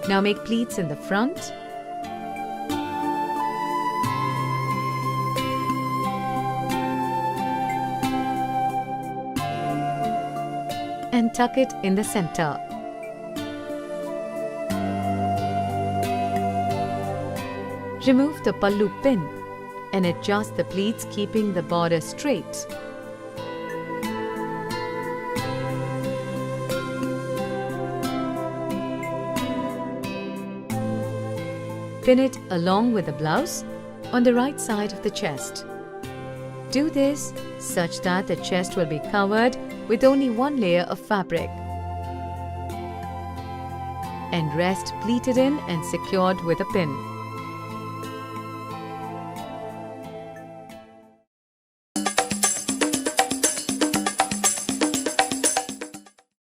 Now make pleats in the front and tuck it in the center. Remove the pallu pin and adjust the pleats, keeping the border straight. Pin it along with the blouse on the right side of the chest. Do this such that the chest will be covered with only one layer of fabric and rest pleated in and secured with a pin.